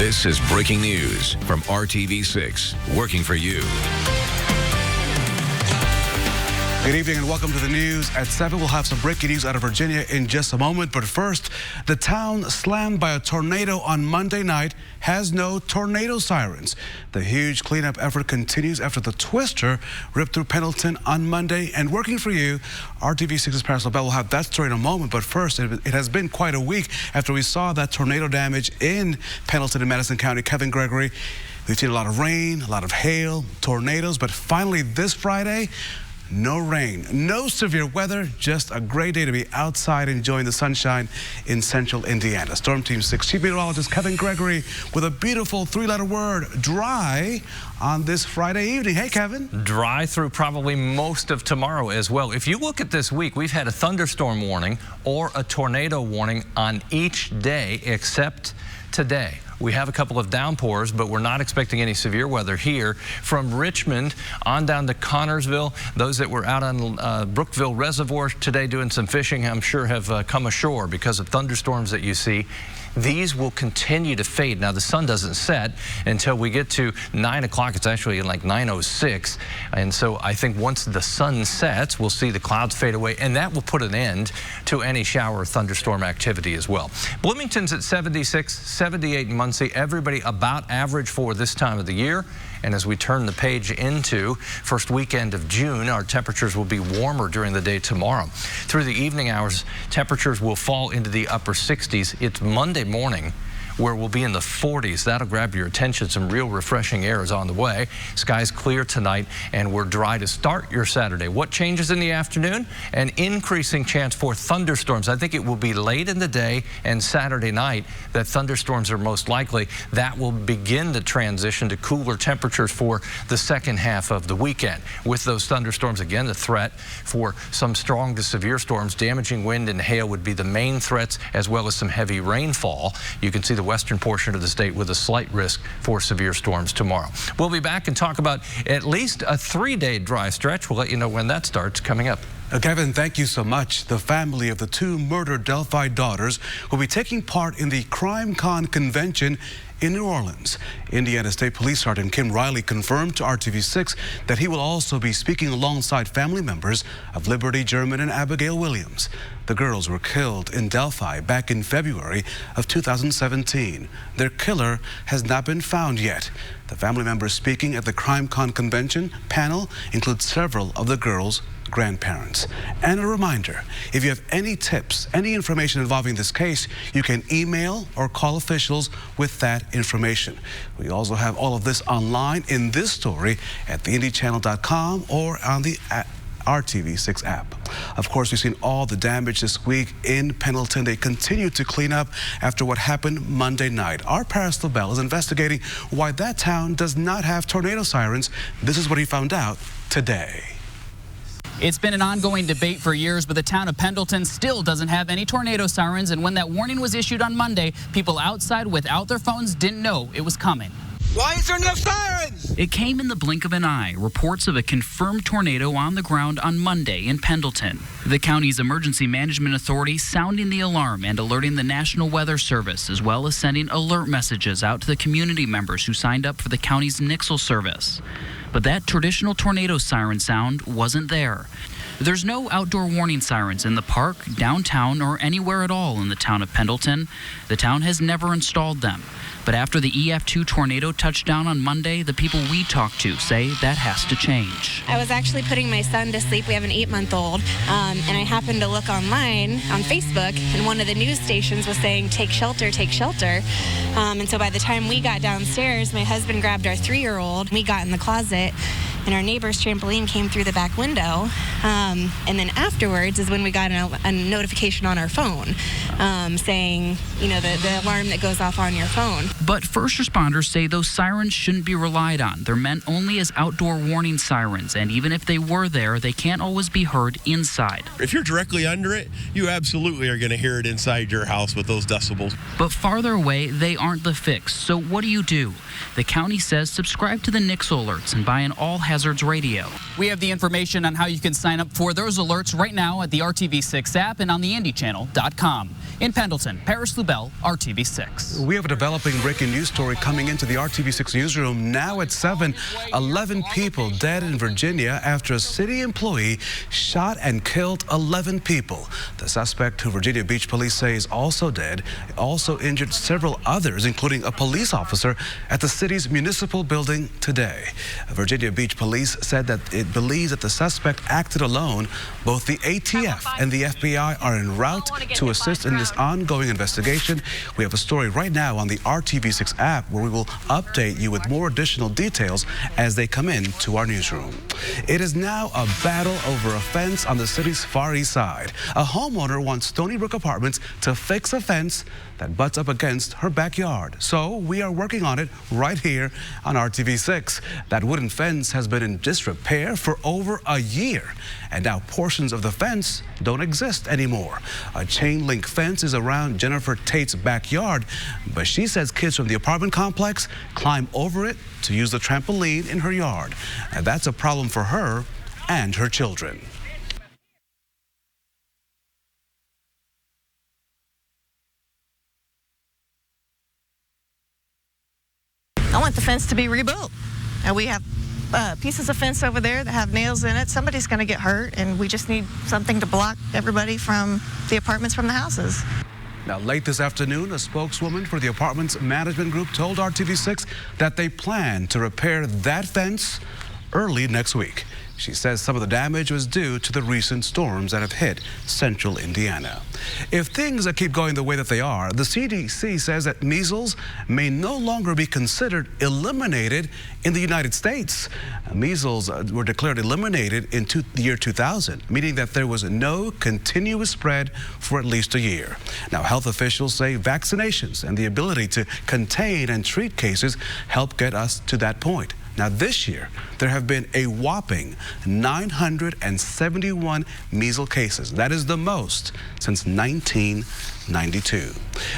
This is breaking news from RTV6, working for you. Good evening and welcome to the news. At 7, we'll have some breaking news out of Virginia in just a moment. But first, the town slammed by a tornado on Monday night has no tornado sirens. The huge cleanup effort continues after the twister ripped through Pendleton on Monday. And working for you, RTV6's Paris LaBelle will have that story in a moment. But first, it has been quite a week after we saw that tornado damage in Pendleton and Madison County. Kevin Gregory, we've seen a lot of rain, a lot of hail, tornadoes, but finally this Friday, no rain, no severe weather, just a great day to be outside enjoying the sunshine in central Indiana. Storm Team 6 Chief Meteorologist Kevin Gregory with a beautiful 3-letter word, dry, on this Friday evening. Hey, Kevin. Dry through probably most of tomorrow as well. If you look at this week, we've had a thunderstorm warning or a tornado warning on each day except today. We have a couple of downpours, but we're not expecting any severe weather here. From Richmond on down to Connorsville, those that were out on Brookville Reservoir today doing some fishing, I'm sure have come ashore because of thunderstorms that you see. These will continue to fade. Now, the sun doesn't set until we get to 9 o'clock. It's actually like 9:06. And so I think once the sun sets, we'll see the clouds fade away, and that will put an end to any shower or thunderstorm activity as well. Bloomington's at 76, 78 in Muncie. Everybody about average for this time of the year. And as we turn the page into first weekend of June, our temperatures will be warmer during the day tomorrow. Through the evening hours, temperatures will fall into the upper 60s. It's Monday morning where we'll be in the 40s. That'll grab your attention. Some real refreshing air is on the way. Skies clear tonight, and we're dry to start your Saturday. What changes in the afternoon? An increasing chance for thunderstorms. I think it will be late in the day and Saturday night that thunderstorms are most likely. That will begin the transition to cooler temperatures for the second half of the weekend. With those thunderstorms, again, the threat for some strong to severe storms. Damaging wind and hail would be the main threats, as well as some heavy rainfall. You can see the western portion of the state with a slight risk for severe storms tomorrow. We'll be back and talk about at least a 3-day dry stretch. We'll let you know when that starts coming up. Kevin, thank you so much. The family of the 2 murdered Delphi daughters will be taking part in the CrimeCon convention in New Orleans. Indiana State Police Sergeant Kim Riley confirmed to RTV6 that he will also be speaking alongside family members of Liberty German and Abigail Williams. The girls were killed in Delphi back in February of 2017. Their killer has not been found yet. The family members speaking at the CrimeCon convention panel include several of the girls' grandparents. And a reminder, if you have any tips, any information involving this case, you can email or call officials with that information. We also have all of this online in this story at theindychannel.com or on the RTV6 app. Of course, we've seen all the damage this week in Pendleton. They continue to clean up after what happened Monday night. Our Paris LaBelle is investigating why that town does not have tornado sirens. This is what he found out today. It's been an ongoing debate for years, but the town of Pendleton still doesn't have any tornado sirens. And when that warning was issued on Monday, people outside without their phones didn't know it was coming. Why is there no sirens? It came in the blink of an eye. Reports of a confirmed tornado on the ground on Monday in Pendleton. The county's emergency management authority sounding the alarm and alerting the National Weather Service, as well as sending alert messages out to the community members who signed up for the county's Nixle service. But that traditional tornado siren sound wasn't there. There's no outdoor warning sirens in the park, downtown, or anywhere at all in the town of Pendleton. The town has never installed them. But after the EF2 tornado touched down on Monday, the people we talked to say that has to change. I was actually putting my son to sleep. We have an 8-month-old, and I happened to look online on Facebook, and one of the news stations was saying, take shelter, take shelter. And so by the time we got downstairs, my husband grabbed our 3-year-old. We got in the closet, and our neighbor's trampoline came through the back window. And then afterwards is when we got a notification on our phone saying, you know, the alarm that goes off on your phone. But first responders say those sirens shouldn't be relied on. They're meant only as outdoor warning sirens, and even if they were there, they can't always be heard inside. If you're directly under it, you absolutely are going to hear it inside your house with those decibels. But farther away, they aren't the fix. So what do you do? The county says subscribe to the Nixle alerts and buy an all hazards radio. We have the information on how you can sign up for those alerts right now at the RTV6 app and on the IndyChannel.com. In Pendleton, Paris Lubell, RTV6. We have a developing breaking news story coming into the RTV6 newsroom now at 7. 11 people dead in Virginia after a city employee shot and killed 11 people. The suspect, who Virginia Beach police say is also dead, also injured several others, including a police officer at the city's municipal building today. Virginia Beach police said that it believes that the suspect acted alone. Both the ATF and the FBI are en route to assist in this ongoing investigation. We have a story right now on the RTV6 app where we will update you with more additional details as they come in to our newsroom. It is now a battle over a fence on the city's Far East Side. A homeowner wants Stony Brook Apartments to fix a fence that butts up against her backyard. So we are working on it right here on RTV6. That wooden fence has been in disrepair for over a year, and now portions of the fence don't exist anymore. A chain link fence is around Jennifer Tate's backyard, but she says kids from the apartment complex climb over it to use the trampoline in her yard. And that's a problem for her and her children. I want the fence to be rebuilt. And we have pieces of fence over there that have nails in it. Somebody's going to get hurt, and we just need something to block everybody from the apartments from the houses. Now, late this afternoon, a spokeswoman for the apartments management group told RTV6 that they plan to repair that fence early next week. She says some of the damage was due to the recent storms that have hit central Indiana. If things keep going the way that they are, the CDC says that measles may no longer be considered eliminated in the United States. Measles were declared eliminated in the year 2000, meaning that there was no continuous spread for at least a year. Now, health officials say vaccinations and the ability to contain and treat cases help get us to that point. Now, this year, there have been a whopping 971 measles cases. That is the most since 1992.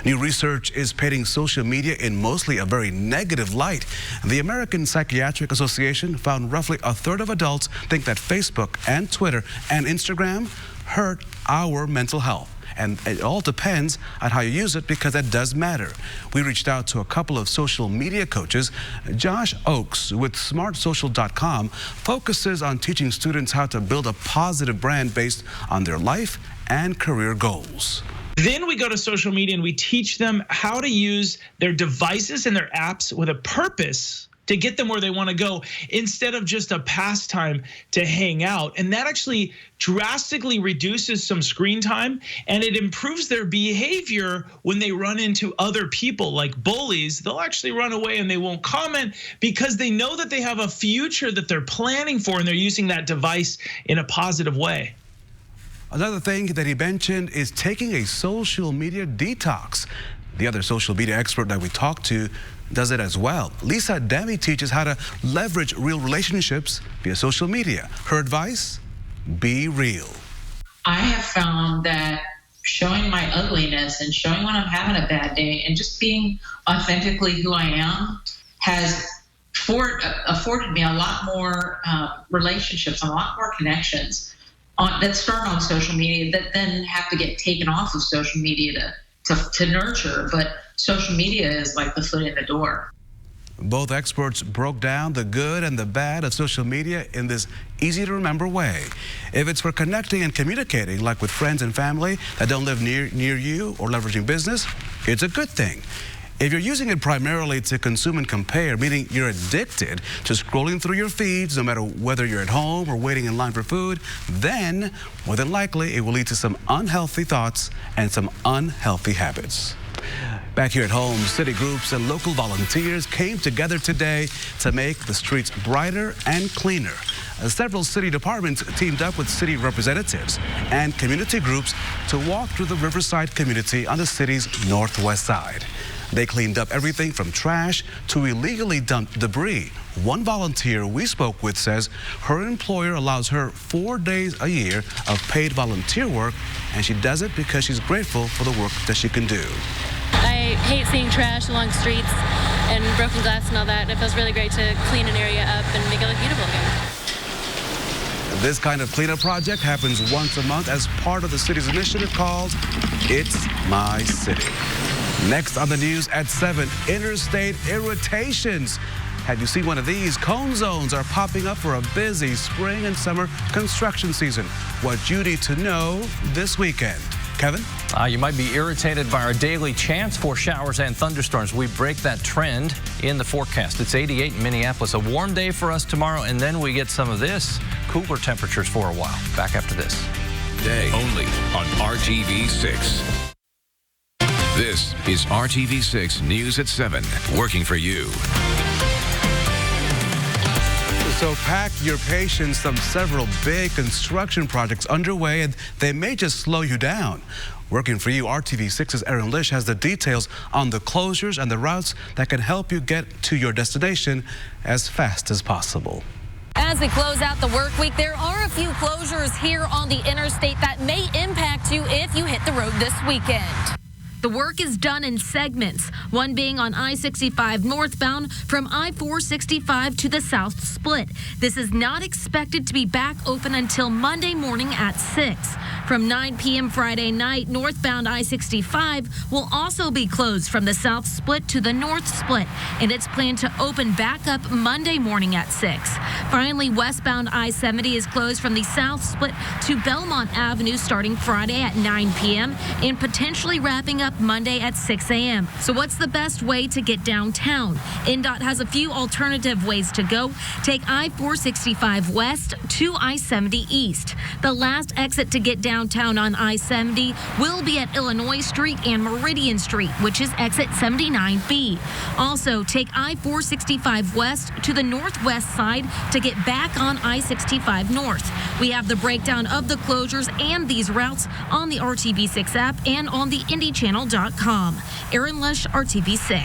New research is painting social media in mostly a very negative light. The American Psychiatric Association found roughly a third of adults think that Facebook and Twitter and Instagram hurt our mental health. And it all depends on how you use it, because that does matter. We reached out to a couple of social media coaches. Josh Oakes with smartsocial.com focuses on teaching students how to build a positive brand based on their life and career goals. Then we go to social media and we teach them how to use their devices and their apps with a purpose to get them where they want to go, instead of just a pastime to hang out. And that actually drastically reduces some screen time, and it improves their behavior when they run into other people like bullies. They'll actually run away and they won't comment because they know that they have a future that they're planning for, and they're using that device in a positive way. Another thing that he mentioned is taking a social media detox. The other social media expert that we talked to does it as well. Lisa Demi teaches how to leverage real relationships via social media. Her advice: be real. I have found that showing my ugliness and showing when I'm having a bad day and just being authentically who I am has afforded me a lot more relationships, a lot more connections that start on social media that then have to get taken off of social media to nurture. But social media is like the foot in the door. Both experts broke down the good and the bad of social media in this easy to remember way. If it's for connecting and communicating, like with friends and family that don't live near you, or leveraging business, it's a good thing. If you're using it primarily to consume and compare, meaning you're addicted to scrolling through your feeds, no matter whether you're at home or waiting in line for food, then more than likely it will lead to some unhealthy thoughts and some unhealthy habits. Back here at home, city groups and local volunteers came together today to make the streets brighter and cleaner. Several city departments teamed up with city representatives and community groups to walk through the Riverside community on the city's northwest side. They cleaned up everything from trash to illegally dumped debris. One volunteer we spoke with says her employer allows her 4 days a year of paid volunteer work, and she does it because she's grateful for the work that she can do. I hate seeing trash along streets and broken glass and all that. It feels really great to clean an area up and make it look beautiful again. This kind of cleanup project happens once a month as part of the city's initiative called It's My City. Next on the news at 7, interstate irritations. Have you seen one of these? Cone zones are popping up for a busy spring and summer construction season. What you need to know this weekend. Kevin? You might be irritated by our daily chance for showers and thunderstorms. We break that trend in the forecast. It's 88 in Minneapolis. A warm day for us tomorrow, and then we get some of this. Cooler temperatures for a while. Back after this. Day only on RTV6. This is RTV6 News at 7, working for you. So pack your patience. Several big construction projects underway, and they may just slow you down. Working for you, RTV6's Aaron Lish has the details on the closures and the routes that can help you get to your destination as fast as possible. As we close out the work week, there are a few closures here on the interstate that may impact you if you hit the road this weekend. The work is done in segments, one being on I-65 northbound from I-465 to the South Split. This is not expected to be back open until Monday morning at 6. From 9 p.m. Friday night, northbound I-65 will also be closed from the South Split to the North Split, and it's planned to open back up Monday morning at 6. Finally, westbound I-70 is closed from the South Split to Belmont Avenue starting Friday at 9 p.m. and potentially wrapping up Monday at 6 a.m. So what's the best way to get downtown? INDOT has a few alternative ways to go. Take I-465 west to I-70 east. The last exit to get downtown on I-70 will be at Illinois Street and Meridian Street, which is exit 79B. Also, take I-465 west to the northwest side to get back on I-65 north. We have the breakdown of the closures and these routes on the RTV6 app and on the IndyChannel.com. Aaron Lush, RTV6.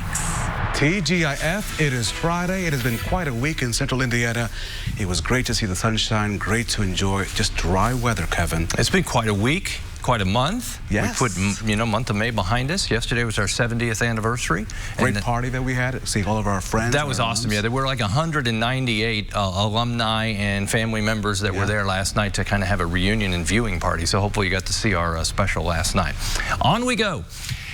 TGIF, it is Friday. It has been quite a week in central Indiana. It was great to see the sunshine, great to enjoy just dry weather, Kevin. It's been quite a week, quite a month. Yes. We put, month of May behind us. Yesterday was our 70th anniversary. Great party that we had, seeing all of our friends. That was awesome. Yeah, there were like 198 alumni and family members that were there last night to kind of have a reunion and viewing party. So hopefully you got to see our special last night. On we go.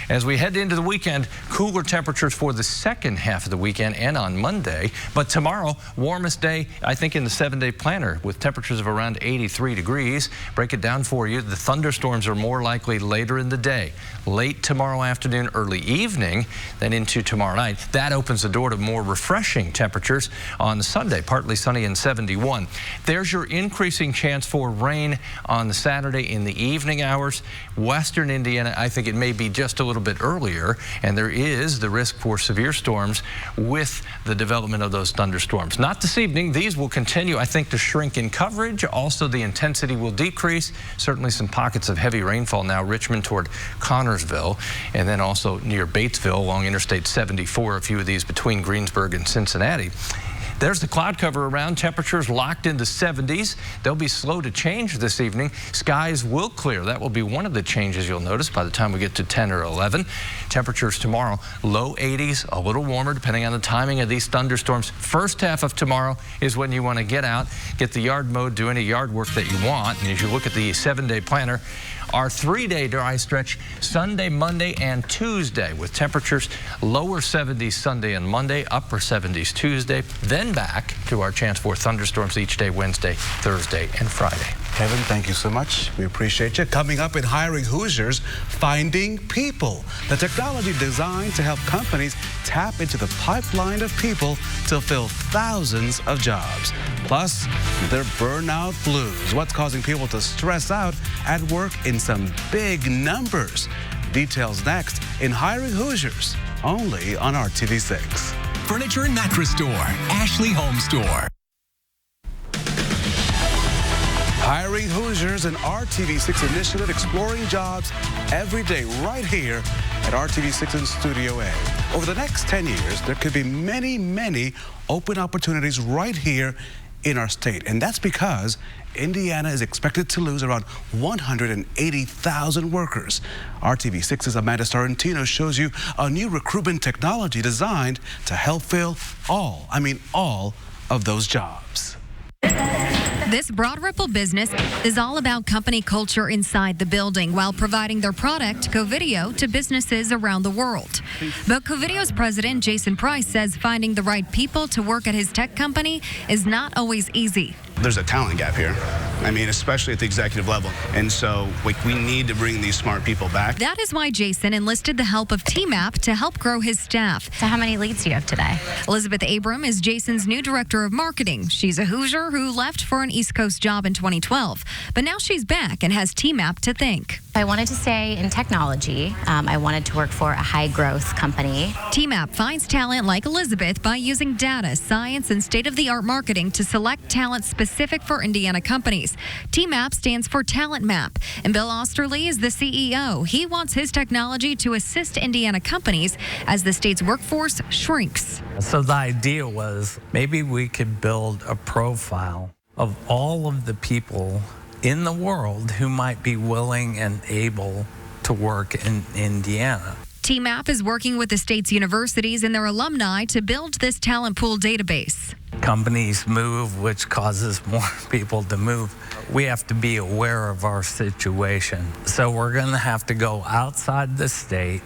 As we head into the weekend, cooler temperatures for the second half of the weekend and on Monday. But tomorrow, warmest day, I think, in the 7-day planner with temperatures of around 83 degrees. Break it down for you. The thunderstorms are more likely later in the day. Late tomorrow afternoon, early evening, then into tomorrow night. That opens the door to more refreshing temperatures on Sunday, partly sunny and 71. There's your increasing chance for rain on the Saturday in the evening hours. Western Indiana, I think it may be just a little bit earlier, and there is the risk for severe storms with the development of those thunderstorms. Not this evening. These will continue, I think, to shrink in coverage. Also, the intensity will decrease. Certainly some pockets of heavy rainfall now, Richmond toward Connorsville, and then also near Batesville along Interstate 74, a few of these between Greensburg and Cincinnati. There's the cloud cover around. Temperatures locked in the 70s. They'll be slow to change this evening. Skies will clear. That will be one of the changes you'll notice by the time we get to 10 or 11. Temperatures tomorrow, low 80s, a little warmer depending on the timing of these thunderstorms. First half of tomorrow is when you want to get out, get the yard mowed, do any yard work that you want. And as you look at the 7-day planner, our 3-day dry stretch Sunday, Monday, and Tuesday with temperatures lower 70s Sunday and Monday, upper 70s Tuesday, then back to our chance for thunderstorms each day Wednesday, Thursday, and Friday. Kevin, thank you so much. We appreciate you. Coming up in Hiring Hoosiers, Finding People, the technology designed to help companies tap into the pipeline of people to fill thousands of jobs. Plus, their burnout blues, what's causing people to stress out at work in some big numbers. Details next in Hiring Hoosiers, only on RTV6. Furniture and Mattress Store, Ashley Home Store. Hiring Hoosiers, an RTV6 initiative exploring jobs every day right here at RTV6 in Studio A. Over the next 10 years, there could be many, many open opportunities right here in our state. And that's because Indiana is expected to lose around 180,000 workers. RTV6's Amanda Sorrentino shows you a new recruitment technology designed to help fill all of those jobs. This Broad Ripple business is all about company culture inside the building while providing their product, Covideo, to businesses around the world. But Covideo's president, Jason Price, says finding the right people to work at his tech company is not always easy. There's a talent gap here. I mean, especially at the executive level. And so, we need to bring these smart people back. That is why Jason enlisted the help of TMAP to help grow his staff. So how many leads do you have today? Elizabeth Abram is Jason's new director of marketing. She's a Hoosier who left for an East Coast job in 2012. But now she's back and has TMAP to thank. I wanted to stay in technology. I wanted to work for a high-growth company. TMAP finds talent like Elizabeth by using data, science, and state-of-the-art marketing to select talent specific for Indiana companies. TMAP stands for Talent Map, and Bill Osterly is the CEO. He wants his technology to assist Indiana companies as the state's workforce shrinks. So the idea was maybe we could build a profile of all of the people in the world who might be willing and able to work in Indiana. TMAP is working with the state's universities and their alumni to build this talent pool database. Companies move, which causes more people to move. We have to be aware of our situation. So we're going to have to go outside the state,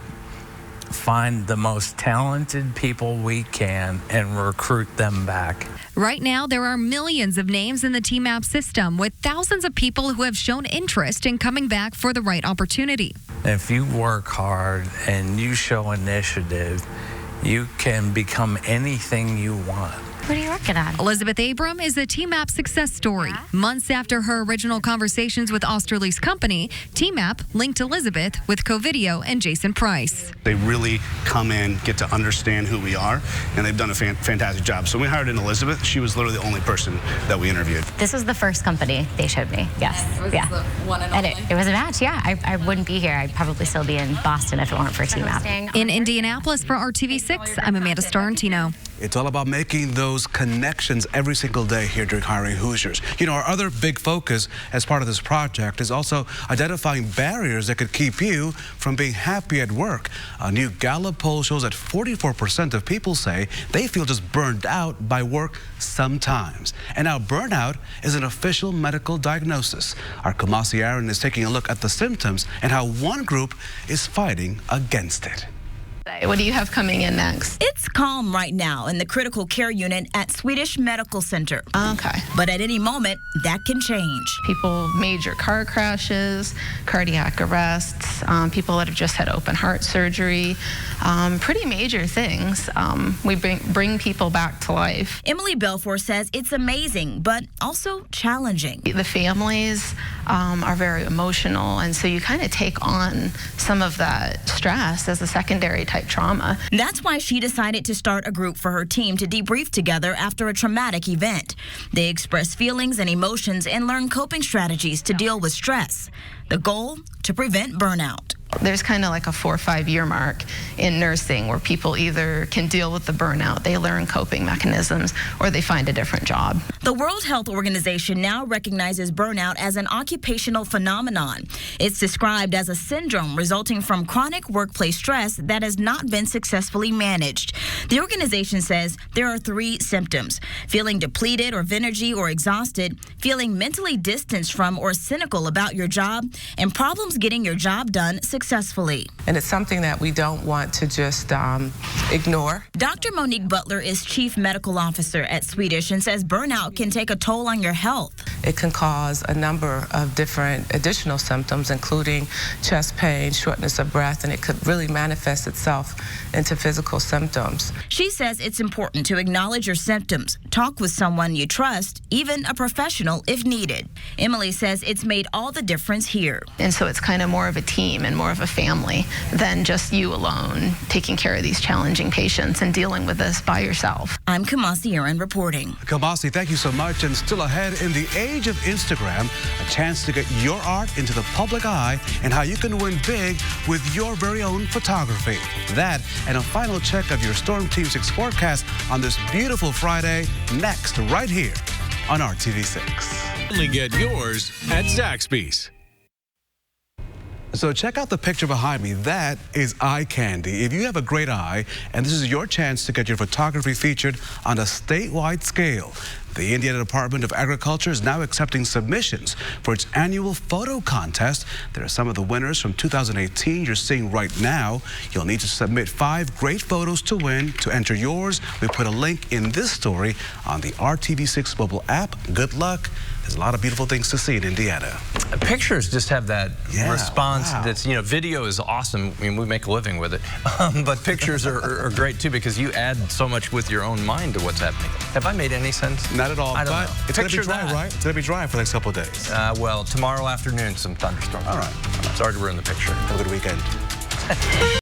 find the most talented people we can, and recruit them back. Right now, there are millions of names in the TMAP system, with thousands of people who have shown interest in coming back for the right opportunity. If you work hard and you show initiative, you can become anything you want. What are you working on? Elizabeth Abram is a TMAP success story. Months after her original conversations with Osterly's company, TMAP linked Elizabeth with Covideo and Jason Price. They really come in, get to understand who we are, and they've done a fantastic job. So we hired in Elizabeth. She was literally the only person that we interviewed. This was the first company they showed me. Yes. Yeah. The one and only? It was a match, yeah. I wouldn't be here. I'd probably still be in Boston if it weren't for TMAP. In Indianapolis for RTV6, I'm Amanda Starantino. It's all about making those connections every single day here during Hiring Hoosiers. You know, our other big focus as part of this project is also identifying barriers that could keep you from being happy at work. A new Gallup poll shows that 44% of people say they feel just burned out by work sometimes. And now burnout is an official medical diagnosis. Our Kamasi Aaron is taking a look at the symptoms and how one group is fighting against it. What do you have coming in next? It's calm right now in the critical care unit at Swedish Medical Center. Okay. But at any moment, that can change. People, major car crashes, cardiac arrests, people that have just had open heart surgery, pretty major things. We bring people back to life. Emily Belfour says it's amazing, but also challenging. The families are very emotional, and so you kind of take on some of that stress as a secondary type trauma. That's why she decided to start a group for her team to debrief together after a traumatic event. They express feelings and emotions and learn coping strategies to deal with stress. The goal, to prevent burnout. There's kind of like a 4 or 5 year mark in nursing where people either can deal with the burnout, they learn coping mechanisms, or they find a different job. The World Health Organization now recognizes burnout as an occupational phenomenon. It's described as a syndrome resulting from chronic workplace stress that has not been successfully managed. The organization says there are 3 symptoms: feeling depleted or of energy or exhausted, feeling mentally distanced from or cynical about your job, and problems getting your job done successfully. And it's something that we don't want to just ignore. Dr. Monique Butler is Chief Medical Officer at Swedish and says burnout can take a toll on your health. It can cause a number of different additional symptoms, including chest pain, shortness of breath, and it could really manifest itself into physical symptoms. She says it's important to acknowledge your symptoms, talk with someone you trust, even a professional if needed. Emily says it's made all the difference here. And so it's kind of more of a team and more of a family than just you alone taking care of these challenging patients and dealing with this by yourself. I'm Kamasi Aaron reporting. Kamasi, thank you so much. And still ahead, in the age of Instagram, a chance to get your art into the public eye and how you can win big with your very own photography. That and a final check of your Storm Team 6 forecast on this beautiful Friday next, right here on RTV6. Only get yours at Zaxby's. So check out the picture behind me. That is eye candy. If you have a great eye, and this is your chance to get your photography featured on a statewide scale, the Indiana Department of Agriculture is now accepting submissions for its annual photo contest. There are some of the winners from 2018 you're seeing right now. You'll need to submit 5 great photos to win. To enter yours, we put a link in this story on the RTV6 mobile app. Good luck. There's a lot of beautiful things to see in Indiana. Pictures just have that response. Wow. That's, video is awesome. I mean, we make a living with it. But pictures are great too, because you add so much with your own mind to what's happening. Have I made any sense? Not at all. I don't know. It's going to be dry, right? It's going to be dry for the next couple of days. Well, tomorrow afternoon, some thunderstorms. All right. Sorry to ruin the picture. Have a good weekend.